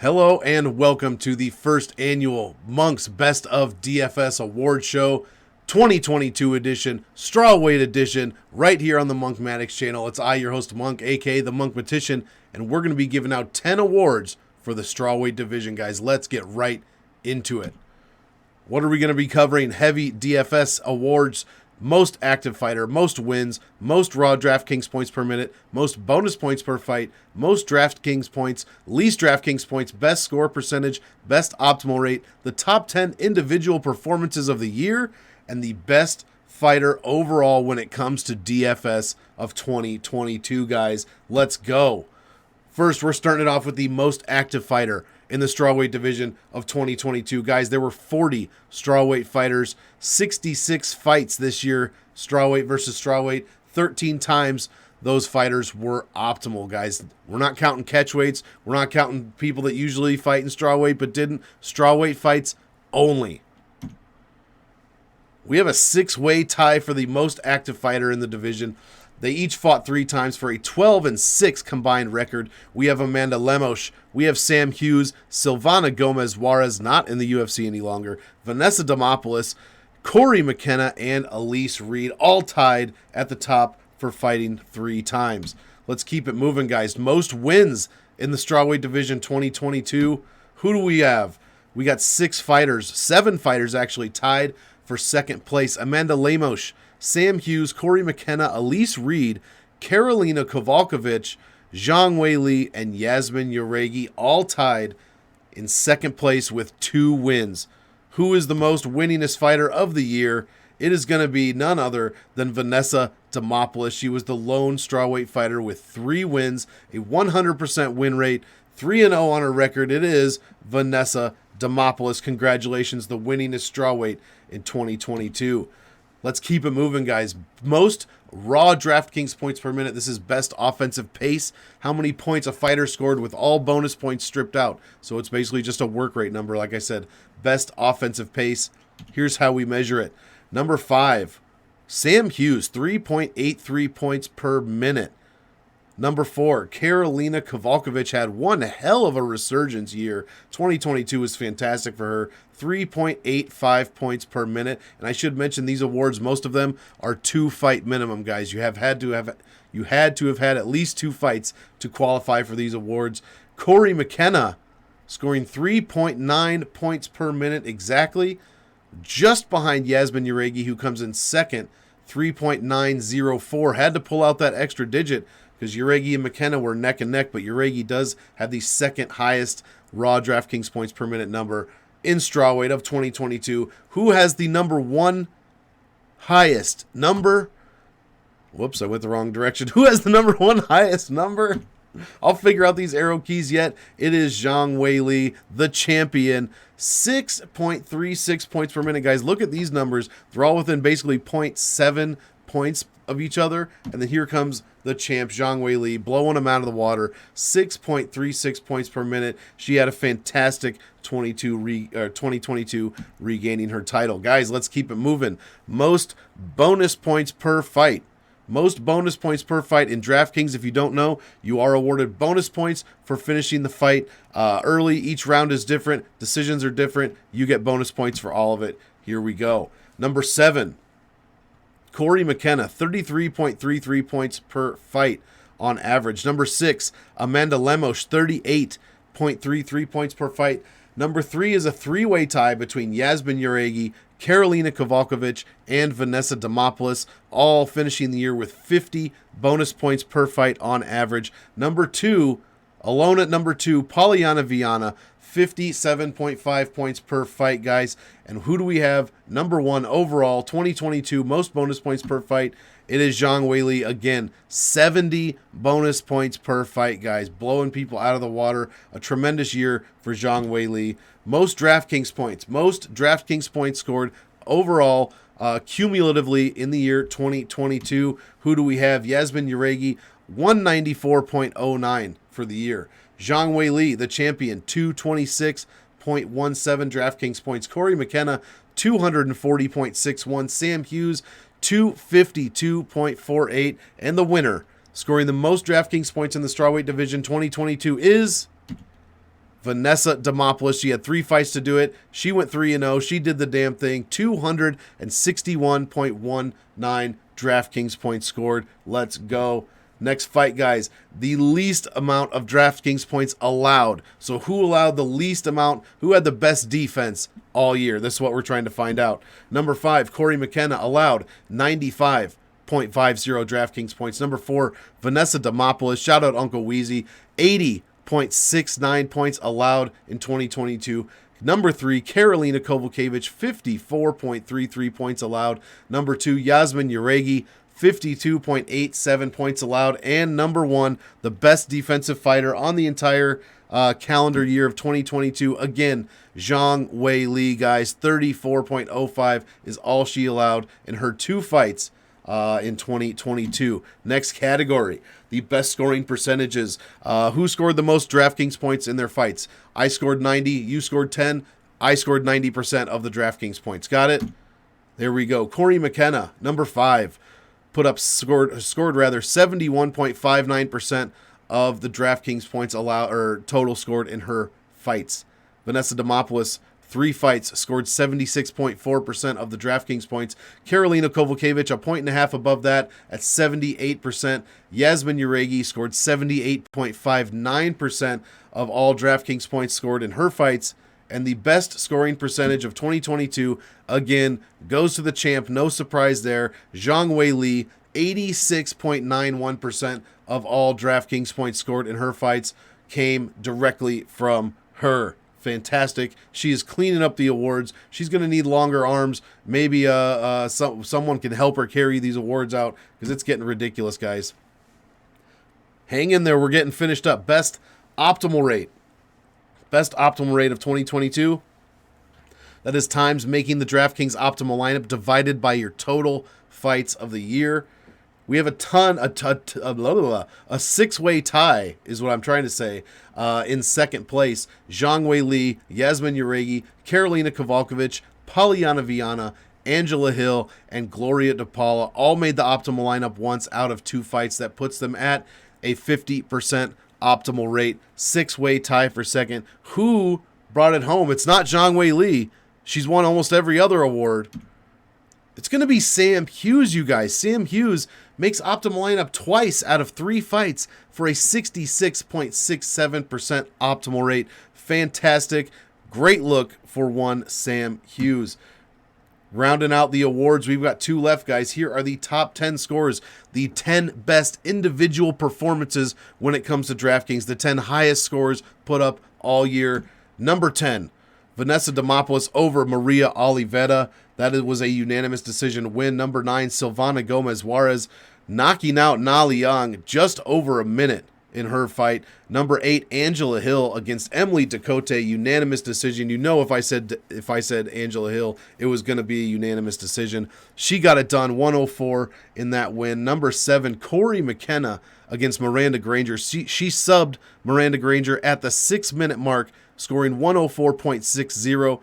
Hello and welcome to the first annual Monk's Best of DFS Award Show 2022 edition, Strawweight edition, right here on the Monkmatician channel. It's I, your host Monk, aka the Monkmatician, and we're going to be giving out 10 awards for the Strawweight division, guys. Let's get right into it. What are we going to be covering? Heavy DFS awards, most active fighter, most wins, most raw DraftKings points per minute, most bonus points per fight, most DraftKings points, least DraftKings points, best score percentage, best optimal rate, the top 10 individual performances of the year, and the best fighter overall when it comes to DFS of 2022, guys. Let's go. First, we're starting it off with the most active fighter in the strawweight division of 2022. Guys, there were 40 strawweight fighters, 66 fights this year, strawweight versus strawweight. 13 times those fighters were optimal, guys. We're not counting catchweights. We're not counting people that usually fight in strawweight but didn't. Strawweight fights only. We have a 6-way tie for the most active fighter in the division. They each fought 3 times for a 12-6 combined record. We have Amanda Lemos, we have Sam Hughes, Silvana Gomez Juarez, not in the UFC any longer, Vanessa Demopoulos, Corey McKenna, and Elise Reed, all tied at the top for fighting 3 times. Let's keep it moving, guys. Most wins in the strawweight division 2022. Who do we have? We got 6 fighters, 7 fighters actually tied for second place. Amanda Lemos, Sam Hughes, Corey McKenna, Elise Reed, Karolina Kowalkiewicz, Zhang Weili, and Yasmin Jauregui all tied in second place with 2 wins. Who is the most winningest fighter of the year? It is going to be none other than Vanessa Demopoulos. She was the lone strawweight fighter with 3 wins, a 100% win rate, 3-0 on her record. It is Vanessa Demopoulos. Congratulations, the winningest strawweight in 2022. Let's keep it moving, guys. Most raw DraftKings points per minute. This is best offensive pace. How many points a fighter scored with all bonus points stripped out. So it's basically just a work rate number. Like I said, best offensive pace. Here's how we measure it. Number 5, Sam Hughes, 3.83 points per minute. Number 4, Karolina Kowalkiewicz had one hell of a resurgence year. 2022 was fantastic for her. 3.85 points per minute. And I should mention these awards, most of them are 2-fight minimum, guys. You had to have had at least 2 fights to qualify for these awards. Corey McKenna scoring 3.9 points per minute exactly, just behind Yasmin Jauregui, who comes in second, 3.904. Had to pull out that extra digit because Jauregui and McKenna were neck and neck, but Jauregui does have the second highest raw DraftKings points per minute number in strawweight of 2022. Who has the number 1 highest number? Whoops, I went the wrong direction. Who has the number 1 highest number? I'll figure out these arrow keys yet. It is Zhang Weili, the champion. 6.36 points per minute, guys. Look at these numbers. They're all within basically 0.7 points of each other. And then here comes the champ, Zhang Weili, blowing him out of the water. 6.36 points per minute. She had a fantastic 2022 regaining her title. Guys, let's keep it moving. Most bonus points per fight. Most bonus points per fight in DraftKings. If you don't know, you are awarded bonus points for finishing the fight early. Each round is different. Decisions are different. You get bonus points for all of it. Here we go. Number 7, Corey McKenna, 33.33 points per fight on average. Number 6, Amanda Lemos, 38.33 points per fight. Number 3 is a 3-way tie between Yasmin Jauregui, Karolina Kowalkiewicz, and Vanessa Demopoulos, all finishing the year with 50 bonus points per fight on average. Number 2, alone at number 2, Polyana Viana, 57.5 points per fight, guys. And who do we have? Number 1 overall, 2022, most bonus points per fight. It is Zhang Weili again, 70 bonus points per fight, guys. Blowing people out of the water. A tremendous year for Zhang Weili. Most DraftKings points scored overall, cumulatively in the year 2022. Who do we have? Yasmin Jauregui, 194.09 for the year. Zhang Weili, the champion, 226.17 DraftKings points. Corey McKenna, 240.61. Sam Hughes, 252.48. And the winner, scoring the most DraftKings points in the strawweight division 2022 is Vanessa Demopoulos, she had 3 fights to do it. She went 3-0. She did the damn thing. 261.19 DraftKings points scored. Let's go. Next fight, guys. The least amount of DraftKings points allowed. So who allowed the least amount? Who had the best defense all year? This is what we're trying to find out. Number 5, Corey McKenna allowed 95.50 DraftKings points. Number 4, Vanessa Demopoulos. Shout out Uncle Wheezy. 80.69 points allowed in 2022. Number 3, Karolina Kowalkiewicz, 54.33 points allowed. Number 2, Yasmin Jauregui, 52.87 points allowed. And number 1, the best defensive fighter on the entire calendar year of 2022. Again, Zhang Weili, guys, 34.05 is all she allowed in her 2 fights in 2022. Next category, the best scoring percentages. Who scored the most DraftKings points in their fights? I scored 90, you scored 10, I scored 90% of the DraftKings points. Got it? There we go. Corey McKenna, number 5, scored 71.59% of the DraftKings points allowed or total scored in her fights. Vanessa Demopoulos, 3 fights, scored 76.4% of the DraftKings points. Karolina Kowalkiewicz, a 1.5 above that at 78%. Yasmin Jauregui scored 78.59% of all DraftKings points scored in her fights. And the best scoring percentage of 2022, again, goes to the champ. No surprise there. Zhang Weili, 86.91% of all DraftKings points scored in her fights came directly from her. Fantastic. She is cleaning up the awards. She's going to need longer arms. Maybe someone can help her carry these awards out because it's getting ridiculous, guys. Hang in there. We're getting finished up. Best optimal rate. Best optimal rate of 2022. That is times making the DraftKings optimal lineup divided by your total fights of the year. We have a 6-way tie is what I'm trying to say. In second place, Zhang Weili, Yasmin Jauregui, Karolina Kowalkiewicz, Polyana Viana, Angela Hill, and Gloria DePaula all made the optimal lineup once out of 2 fights. That puts them at a 50% optimal rate. 6-way tie for second. Who brought it home? It's not Zhang Weili. She's won almost every other award. It's going to be Sam Hughes, you guys. Sam Hughes makes optimal lineup twice out of 3 fights for a 66.67% optimal rate. Fantastic. Great look for one Sam Hughes. Rounding out the awards, we've got 2 left, guys. Here are the top 10 scores, the 10 best individual performances when it comes to DraftKings, the 10 highest scores put up all year. Number 10, Vanessa Demopoulos over Maria Oliveira. That was a unanimous decision win. Number 9, Silvana Gomez-Juarez knocking out Na Liang just over a minute in her fight. Number 8, Angela Hill against Emily Ducote, unanimous decision. You know, if I said Angela Hill, it was going to be a unanimous decision. She got it done, 104 in that win. Number 7, Corey McKenna against Miranda Granger. She subbed Miranda Granger at the 6-minute mark, scoring 104.60.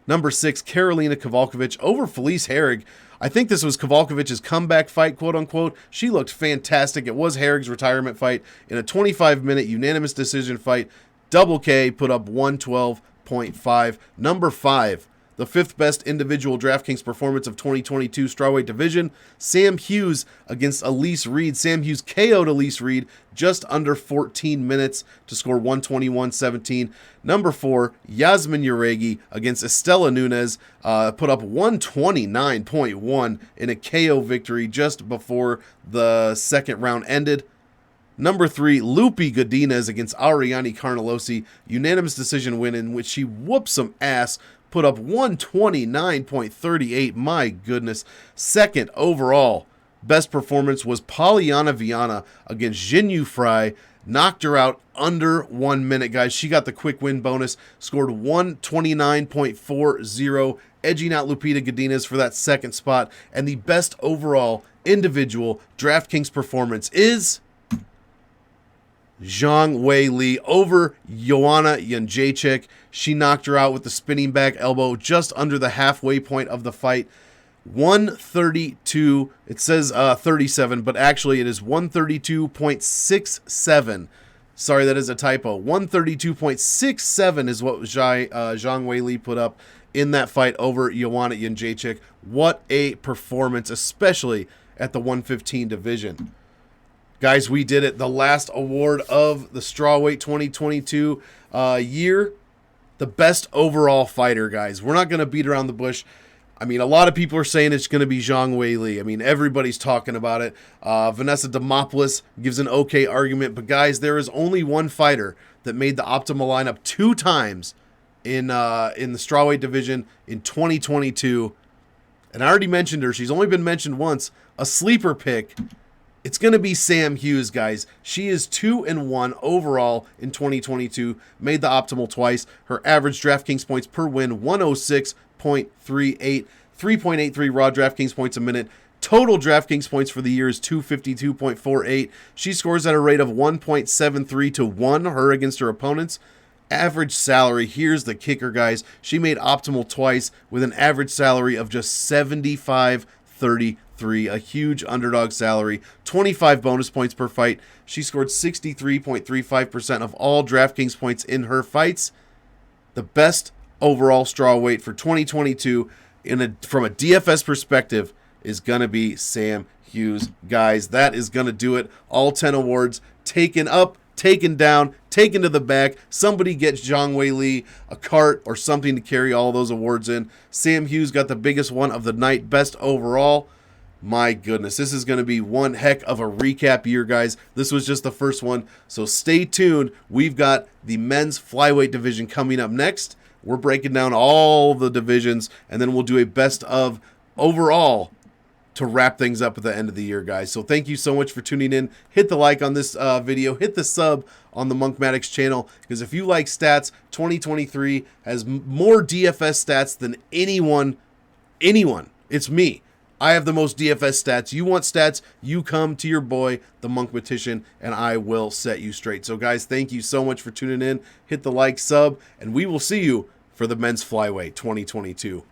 Number 6, Karolina Kowalkiewicz over Felice Herrig. I think this was Kowalkiewicz's comeback fight, quote-unquote. She looked fantastic. It was Herrig's retirement fight in a 25-minute unanimous decision fight. Double K put up 112.5. Number 5, the 5th best individual DraftKings performance of 2022 Strawweight division, Sam Hughes against Elise Reed. Sam Hughes KO'd Elise Reed just under 14 minutes to score 121.17. Number 4, Yasmin Jauregui against Estela Nunes put up 129.1 in a KO victory just before the second round ended. Number 3, Lupi Godinez against Ariane Carnelosi, unanimous decision win in which she whooped some ass, put up 129.38. My goodness. Second overall best performance was Polyana Viana against Jinyu Fry. Knocked her out under 1 minute, guys. She got the quick win bonus, scored 129.40, edging out Lupita Godinez for that second spot. And the best overall individual DraftKings performance is Zhang Weili over Joanna Jędrzejczyk. She knocked her out with the spinning back elbow just under the halfway point of the fight. 132, it says 37, but actually it is 132.67 Sorry, that is a typo. 132.67 is what Zhang Weili put up in that fight over Joanna Jędrzejczyk. What a performance, especially at the 115 division. Guys, we did it. The last award of the Strawweight 2022 year. The best overall fighter, guys. We're not going to beat around the bush. I mean, a lot of people are saying it's going to be Zhang Weili. I mean, everybody's talking about it. Vanessa Demopoulos gives an okay argument. But, guys, there is only one fighter that made the optimal lineup 2 times in the Strawweight division in 2022. And I already mentioned her. She's only been mentioned once. A sleeper pick. It's going to be Sam Hughes, guys. She is 2-1 overall in 2022. Made the optimal twice. Her average DraftKings points per win, 106.38. 3.83 raw DraftKings points a minute. Total DraftKings points for the year is 252.48. She scores at a rate of 1.73 to 1, her against her opponents. Average salary, here's the kicker, guys. She made optimal twice with an average salary of just $75.33. A huge underdog salary. 25 bonus points per fight. She scored 63.35% of all DraftKings points in her fights. The best overall strawweight for 2022 from a DFS perspective is going to be Sam Hughes. Guys, that is going to do it. All 10 awards taken up, taken down, taken to the back. Somebody gets Zhang Weili a cart or something to carry all those awards in. Sam Hughes got the biggest one of the night, best overall. My goodness, this is going to be one heck of a recap year, guys. This was just the first one, so stay tuned. We've got the men's flyweight division coming up next. We're breaking down all the divisions, and then we'll do a best of overall to wrap things up at the end of the year, guys. So thank you so much for tuning in. Hit the like on this video. Hit the sub on the Monkmatician channel, because if you like stats, 2023 has more DFS stats than anyone. It's me. I have the most DFS stats. You want stats, you come to your boy, the Monkmatician, and I will set you straight. So, guys, thank you so much for tuning in. Hit the like, sub, and we will see you for the men's flyweight 2022.